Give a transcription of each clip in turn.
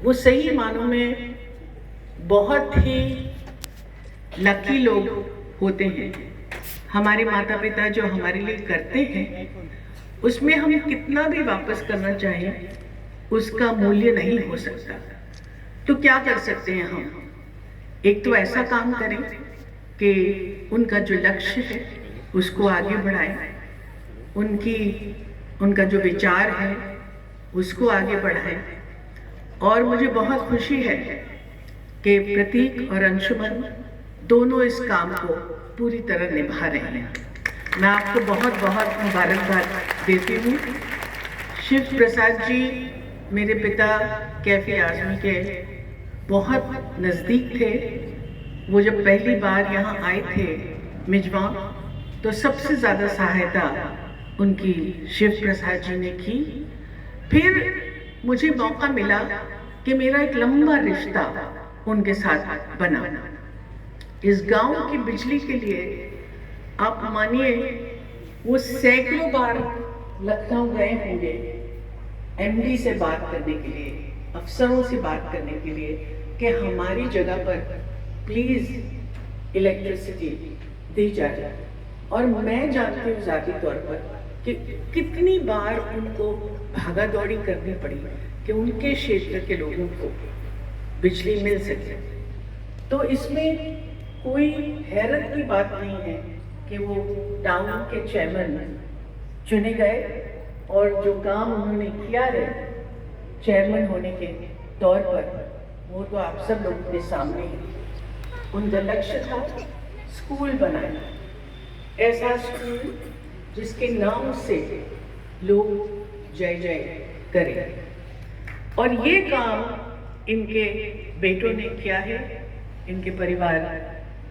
वो सही मानों में बहुत ही लकी लोग होते हैं। हमारे माता पिता जो हमारे लिए करते हैं उसमें हम कितना भी वापस करना चाहें उसका मूल्य नहीं हो सकता। तो क्या कर सकते हैं हम? एक तो ऐसा काम करें कि उनका जो लक्ष्य है उसको आगे बढ़ाएं, उनका जो विचार है उसको आगे बढ़ाएं। और मुझे बहुत खुशी है कि प्रतीक और अंशुमन दोनों इस काम को पूरी तरह निभा रहे हैं। मैं आपको बहुत बहुत मुबारकबाद देती हूँ। शिव प्रसाद जी मेरे पिता कैफी आज़मी के बहुत नज़दीक थे। वो जब पहली बार यहाँ आए थे मिजवा, तो सबसे ज़्यादा सहायता उनकी शिव प्रसाद जी ने की। फिर मुझे मौका मिला कि मेरा एक लंबा रिश्ता उनके साथ बना। इस गांव की बिजली के लिए आप मानिए वो सैकड़ों बार लखनऊ गए होंगे एमडी से बात करने के लिए, अफसरों से बात करने के लिए कि हमारी जगह पर प्लीज इलेक्ट्रिसिटी दी जाए। और मैं जानती हूँ ज़ाती तौर पर कि कितनी बार उनको भागा दौड़ी करनी पड़ी कि उनके क्षेत्र के लोगों को बिजली मिल सके। तो इसमें कोई हैरत की बात नहीं है कि वो टाउन के चेयरमैन चुने गए और जो काम उन्होंने किया है चेयरमैन होने के तौर पर वो तो आप सब लोगों के सामने है। उनका लक्ष्य था स्कूल बनाना, ऐसा स्कूल जिसके नाम से लोग जय जय करें। और ये काम इनके बेटों ने किया है, इनके परिवार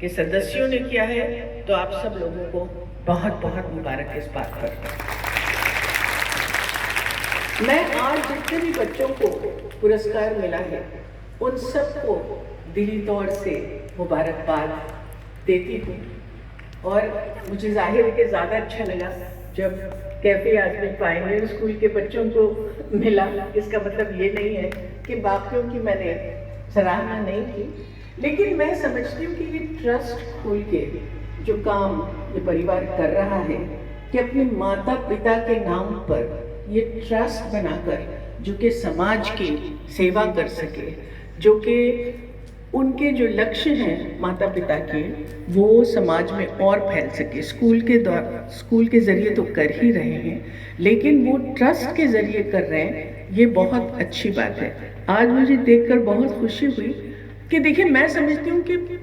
के सदस्यों ने किया है। तो आप सब लोगों को बहुत बहुत मुबारक इस बात पर। मैं आज जितने भी बच्चों को पुरस्कार मिला है उन सबको दिली तौर से मुबारकबाद देती हूँ। और मुझे जाहिर है कि ज़्यादा अच्छा लगा जब कैफे आज़मी पायनियर स्कूल के बच्चों को मिला। इसका मतलब ये नहीं है कि बाकियों की मैंने सराहना नहीं की, लेकिन मैं समझती हूँ कि ये ट्रस्ट खोल के जो काम ये परिवार कर रहा है कि अपने माता पिता के नाम पर ये ट्रस्ट बनाकर जो कि समाज की सेवा कर सके, जो कि उनके जो लक्ष्य हैं माता पिता के वो समाज में और फैल सके। स्कूल के ज़रिए तो कर ही रहे हैं, लेकिन वो ट्रस्ट के ज़रिए कर रहे हैं, ये बहुत अच्छी बात है। आज मुझे देखकर बहुत खुशी हुई कि देखिए, मैं समझती हूँ कि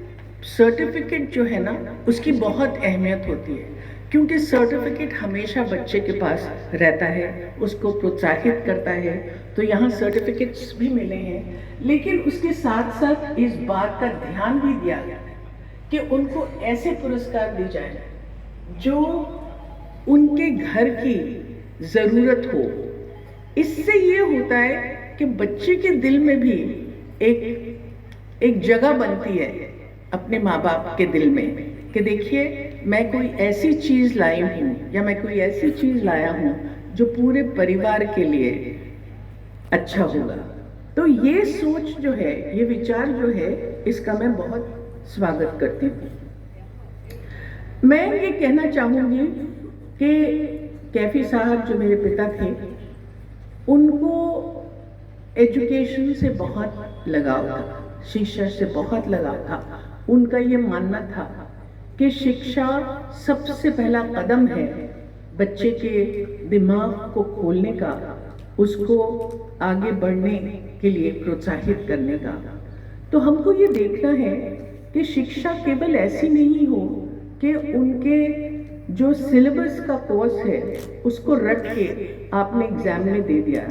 सर्टिफिकेट जो है ना उसकी बहुत अहमियत होती है, क्योंकि सर्टिफिकेट हमेशा बच्चे के पास रहता है, उसको प्रोत्साहित करता है। तो यहाँ सर्टिफिकेट्स भी मिले हैं, लेकिन उसके साथ साथ इस बात का ध्यान भी दिया गया कि उनको ऐसे पुरस्कार दी जाए जो उनके घर की ज़रूरत हो। इससे ये होता है कि बच्चे के दिल में भी एक जगह बनती है अपने माँ बाप के दिल में कि देखिए, मैं कोई ऐसी चीज़ लाई हूँ या मैं कोई ऐसी चीज़ लाया हूँ जो पूरे परिवार के लिए अच्छा होगा। तो ये सोच जो है, ये विचार जो है, इसका मैं बहुत स्वागत करती हूँ। मैं ये कहना चाहूँगी कि कैफी साहब जो मेरे पिता थे, उनको एजुकेशन से बहुत लगाव था, शिक्षा से बहुत लगाव था। उनका ये मानना था कि शिक्षा सबसे पहला कदम है बच्चे के दिमाग को खोलने का, उसको आगे बढ़ने के लिए प्रोत्साहित करने का। तो हमको ये देखना है कि शिक्षा केवल ऐसी नहीं हो कि उनके जो सिलेबस का कोर्स है उसको रट के आपने एग्जाम में दे दिया।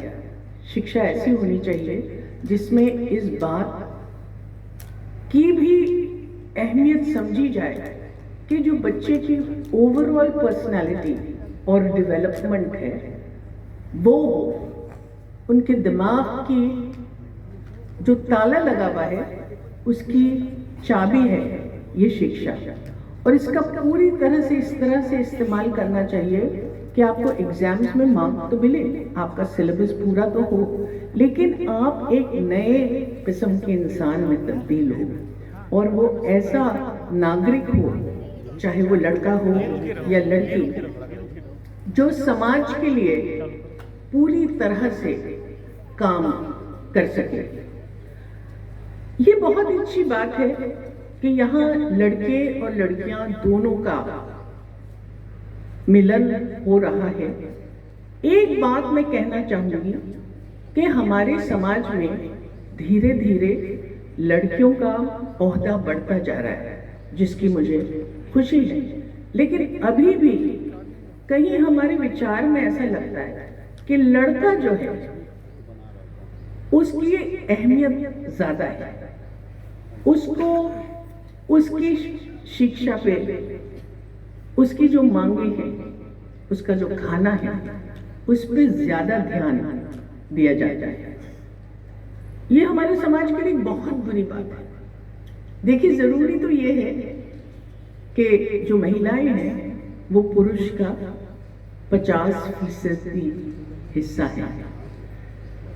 शिक्षा ऐसी होनी चाहिए जिसमें इस बात की भी अहमियत समझी जाए कि जो बच्चे की ओवरऑल पर्सनालिटी और डेवलपमेंट है वो उनके दिमाग की जो ताला लगा हुआ है उसकी चाबी है ये शिक्षा। और इसका पूरी तरह से इस तरह से इस्तेमाल करना चाहिए कि आपको एग्जाम्स में मार्क तो मिले, आपका सिलेबस पूरा तो हो, लेकिन आप एक नए किस्म के इंसान में तब्दील हो और वो ऐसा नागरिक हो, चाहे वो लड़का हो या लड़की, जो समाज के लिए पूरी तरह से काम कर सके। ये बहुत अच्छी बात है कि यहाँ लड़के और लड़कियां दोनों का मिलन हो रहा है। एक बात मैं कहना चाहूंगी कि हमारे समाज में धीरे धीरे लड़कियों का ओहदा बढ़ता जा रहा है, जिसकी मुझे खुशी है, लेकिन अभी भी कहीं हमारे विचार में ऐसा लगता है कि लड़का जो है उसकी अहमियत ज्यादा है, उसको उसकी शिक्षा पे, उसकी जो मांगे हैं, उसका जो खाना है, उस पर ज्यादा ध्यान दिया जाता है। ये हमारे समाज के लिए बहुत बुरी बात है। देखिए, जरूरी तो ये है कि जो महिलाएं हैं वो पुरुष का 50% हिस्सा है,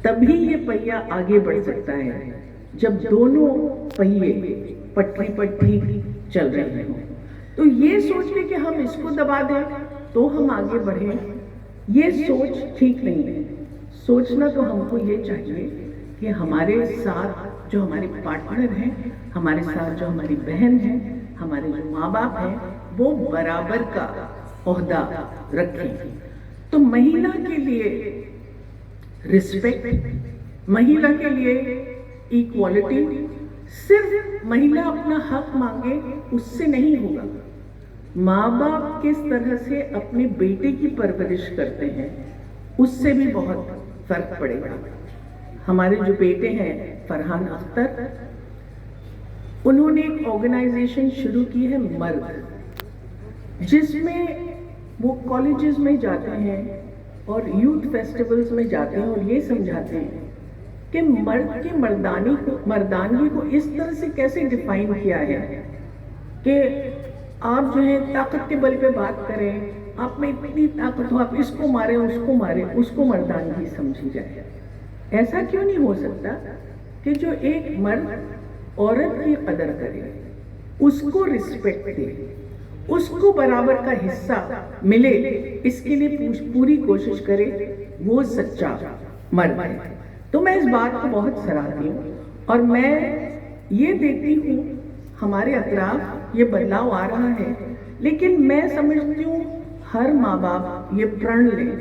तभी ये पहिया आगे बढ़ सकता है, जब दोनों पहिए पटरी पर ठीक चल रहे हों। तो ये सोच के कि हम इसको दबा दें तो हम आगे बढ़ें, ये सोच ठीक नहीं है। सोचना तो हमको ये चाहिए कि हमारे साथ जो हमारे पार्टनर हैं, हमारे साथ जो हमारी बहन है, हमारे जो माँ बाप हैं, वो बराबर का ओहदा रखें। तो महिला के लिए रिस्पेक्ट, महिला के लिए इक्वालिटी, सिर्फ महिला अपना हक मांगे उससे नहीं होगा। माँ बाप किस तरह से अपने बेटे की परवरिश करते हैं उससे भी बहुत फर्क पड़ेगा। हमारे जो बेटे हैं फरहान अख्तर, उन्होंने एक ऑर्गेनाइजेशन शुरू की है मर्द, जिसमें वो कॉलेजेस में जाते हैं और यूथ फेस्टिवल्स में जाते हैं और ये समझाते हैं कि मर्द की मर्दानगी को इस तरह से कैसे डिफाइन किया है कि आप जो है ताकत के बल पे बात करें, आप में इतनी ताकत हो, आप इसको मारे उसको मर्दानगी समझी जाए। ऐसा क्यों नहीं हो सकता कि जो एक मर्द औरत की कदर करे, उसको रिस्पेक्ट दे, उसको बराबर का हिस्सा मिले, इसके लिए पूरी कोशिश करे, वो सच्चा मर्द है। तो मैं इस बात को बहुत सराहती हूँ और मैं ये देखती हूँ हमारे अतराफ ये बदलाव आ रहा है, लेकिन मैं समझती हूँ हर माँ बाप ये प्रण लें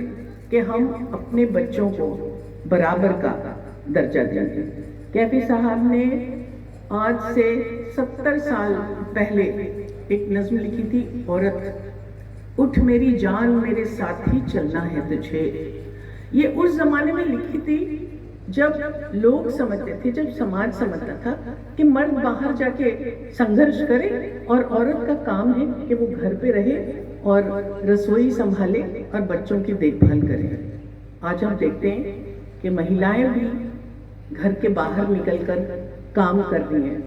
कि हम अपने बच्चों को बराबर का दर्जा देंगे। कैफी साहब ने आज से 70 साल पहले एक नज्म लिखी थी, औरत उठ मेरी जान मेरे साथ ही चलना है तुझे। ये उस जमाने में लिखी थी जब लोग समझते थे, जब समाज समझता था कि मर्द बाहर जाके संघर्ष करे और औरत का काम है कि वो घर पे रहे और रसोई संभाले और बच्चों की देखभाल करे। आज हम देखते हैं कि महिलाएं भी घर के बाहर निकलकर काम कर रही हैं।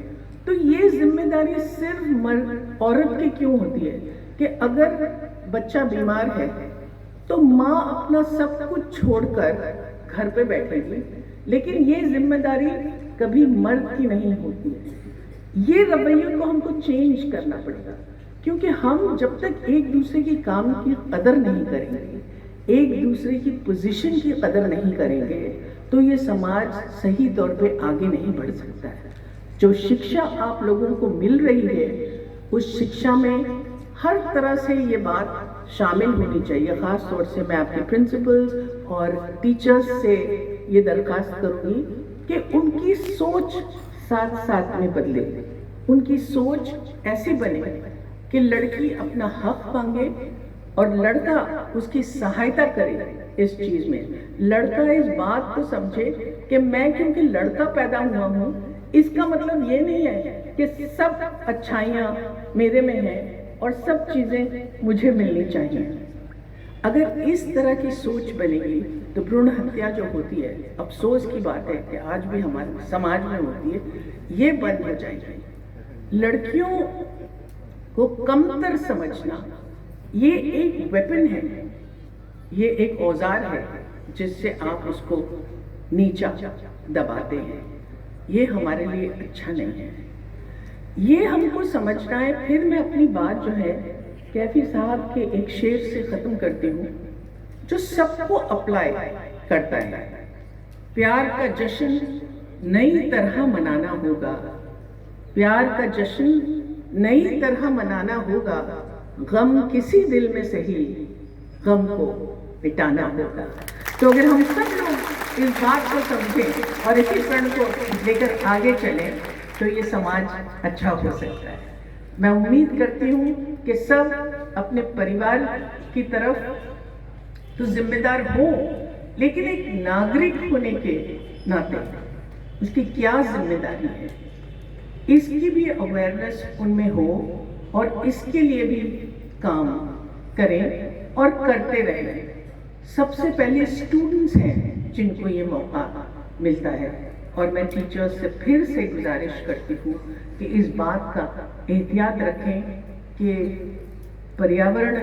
तो ये जिम्मेदारी सिर्फ मर्द औरत की क्यों होती है कि अगर बच्चा बीमार है तो माँ अपना सब कुछ छोड़कर घर पे बैठेगी, लेकिन ये जिम्मेदारी कभी मर्द की नहीं होती है। ये रवैये को हमको चेंज करना पड़ेगा, क्योंकि हम जब तक एक दूसरे की काम की कदर नहीं करेंगे, एक दूसरे की पोजीशन की कदर नहीं करेंगे, तो ये समाज सही तौर पे आगे नहीं बढ़ सकता है। जो शिक्षा आप लोगों को मिल रही है, उस शिक्षा में हर तरह से ये बात शामिल होनी चाहिए। खास तौर से मैं आपके प्रिंसिपल्स और टीचर्स से ये दरख्वास्त करूंगी कि उनकी सोच साथ साथ में बदले, उनकी सोच ऐसी बने कि लड़की अपना हक मांगे और लड़का उसकी सहायता करे इस चीज में। लड़का इस बात को समझे कि मैं क्योंकि लड़का पैदा हुआ हूँ, इसका मतलब ये नहीं है कि सब अच्छाइयाँ मेरे में हैं और सब चीजें मुझे मिलनी चाहिए। अगर इस तरह की सोच बनेगी तो भ्रूण हत्या जो होती है, अफसोस की बात है कि आज भी हमारे समाज में होती है, ये बंद हो जाएगी। लड़कियों को कमतर समझना ये एक वेपन है ये एक औजार है जिससे आप उसको नीचा दबाते हैं। ये हमारे लिए अच्छा नहीं है, ये हमको समझना है। फिर मैं अपनी बात जो है कैफी साहब के एक शेर से ख़त्म करती हूँ जो सबको अप्लाई करता है। प्यार का जश्न नई तरह मनाना होगा, प्यार का जश्न नई तरह मनाना होगा, गम किसी दिल में सही गम को मिटाना होगा। तो अगर हम सब लोग इस बात को समझें और इसी प्रण को लेकर आगे चलें तो ये समाज अच्छा हो सकता है। मैं उम्मीद करती हूँ कि सब अपने परिवार की तरफ तो जिम्मेदार हो, लेकिन एक नागरिक होने के नाते उसकी क्या जिम्मेदारी है, इसकी भी अवेयरनेस उनमें हो और इसके लिए भी काम करें और करते रहें। सबसे पहले स्टूडेंट्स हैं जिनको ये मौका मिलता है, और मैं टीचर्स से फिर से गुजारिश करती हूँ कि इस बात का एहतियात रखें कि पर्यावरण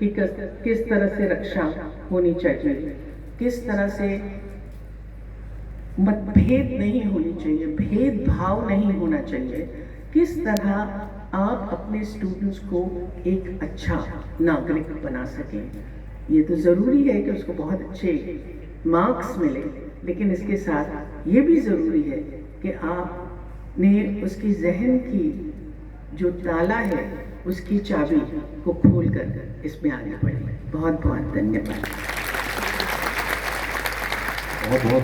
की किस तरह से रक्षा होनी चाहिए, किस तरह से मतभेद नहीं होनी चाहिए, भेदभाव नहीं होना चाहिए, किस तरह आप अपने स्टूडेंट्स को एक अच्छा नागरिक बना सकें। ये तो ज़रूरी है कि उसको बहुत अच्छे मार्क्स मिले, लेकिन इसके साथ ये भी ज़रूरी है कि आपने उसकी जहन की जो ताला है उसकी चाबी को खोल कर इसमें आगे बढ़े। बहुत बहुत धन्यवाद। बहुत बहुत